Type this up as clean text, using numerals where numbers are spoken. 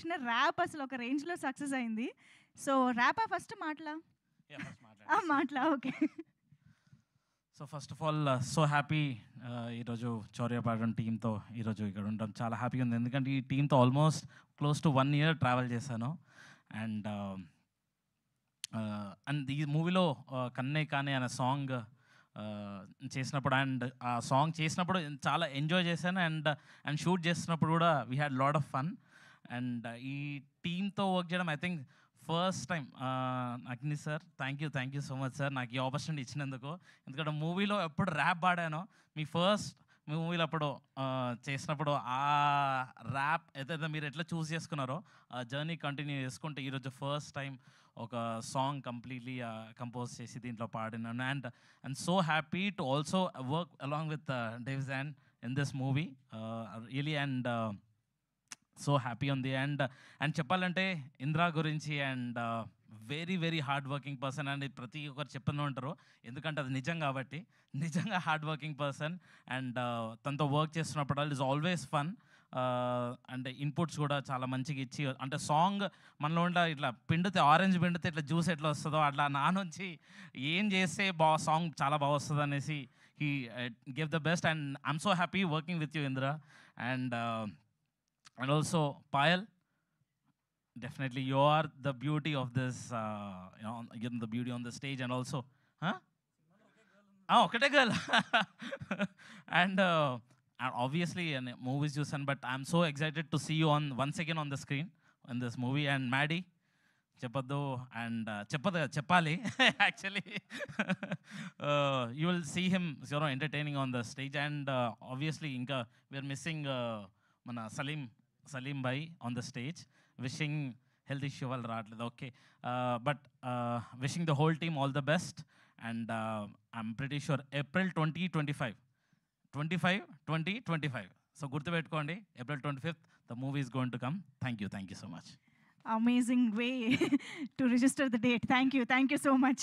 వచ్చిన ర్యాప్ అసలు ఒక రేంజ్లో సక్సెస్ అయింది. సో ర్యాపా ఫస్ట్ మాటలా? మాటలా, okay. So first of all so happy ఈరోజు చౌర్యాపాలెం టీంతో ఈరోజు ఇక్కడ ఉండడం చాలా హ్యాపీగా ఉంది. ఎందుకంటే ఈ టీంతో almost close to 1 year travel చేశాను. అండ్ ఈ మూవీలో కన్నే కానే అనే సాంగ్ చేసినప్పుడు అండ్ ఆ సాంగ్ చేసినప్పుడు చాలా ఎంజాయ్ చేశాను. అండ్ షూట్ చేస్తున్నప్పుడు కూడా we had lot of fun. And ఈ టీంతో వర్క్ చేయడం ఐ థింక్ ఫస్ట్ టైం. అగ్ని sir, thank you so much sir నాకు ఈ ఆపర్చునిటీ ఇచ్చినందుకు. ఎందుకంటే మూవీలో ఎప్పుడు ర్యాప్ పాడానో, మీ మూవీలో అప్పుడు చేసినప్పుడు ఆ ర్యాప్ ఏదైతే మీరు ఎట్లా చూస్ చేసుకున్నారో ఆ జర్నీ కంటిన్యూ చేసుకుంటే ఈరోజు ఫస్ట్ టైం ఒక సాంగ్ కంప్లీట్లీ కంపోజ్ చేసి దీంట్లో పాడినాను. And so happy to also work along with Dave John in this movie really. And so happy ఉంది. అండ్ చెప్పాలంటే ఇంద్రా గురించి and very very hard working person and ప్రతి ఒక్కరు చెప్తూనే ఉంటారు, ఎందుకంటే అది నిజం కాబట్టి. నిజంగా హార్డ్ వర్కింగ్ పర్సన్. అండ్ తనతో వర్క్ చేస్తున్నప్పుడు ఇట్ ఈస్ ఆల్వేస్ ఫన్. అంటే ఇన్పుట్స్ కూడా చాలా మంచిగా ఇచ్చి, అంటే సాంగ్ మనలో ఉండే ఇట్లా పిండితే ఆరెంజ్ పిండితే ఇట్లా జ్యూస్ ఎట్లా వస్తుందో అట్లా నా నుంచి ఏం చేస్తే సాంగ్ చాలా బాగా వస్తుంది అనేసి he give the best. And I'm so happy working with you Indra. And also Payal, definitely you are the beauty of this, you're the beauty on the stage. And also okate girl and obviously movies you son, but I'm so excited to see you once again on the screen in this movie. And Maddie చెప్పద్దు and చెప్పాలి actually. You will see him entertaining on the stage. And obviously ఇంకా we are missing మన Salim bhai on the stage. Wishing health issue వాళ్ళు రావట్లేదు, okay. But wishing the whole team all the best. And I'm pretty sure April 2025. So గుర్తుపెట్టుకోండి, April 25th the movie is going to come. Thank you so much. Amazing way to register the date. Thank you so much.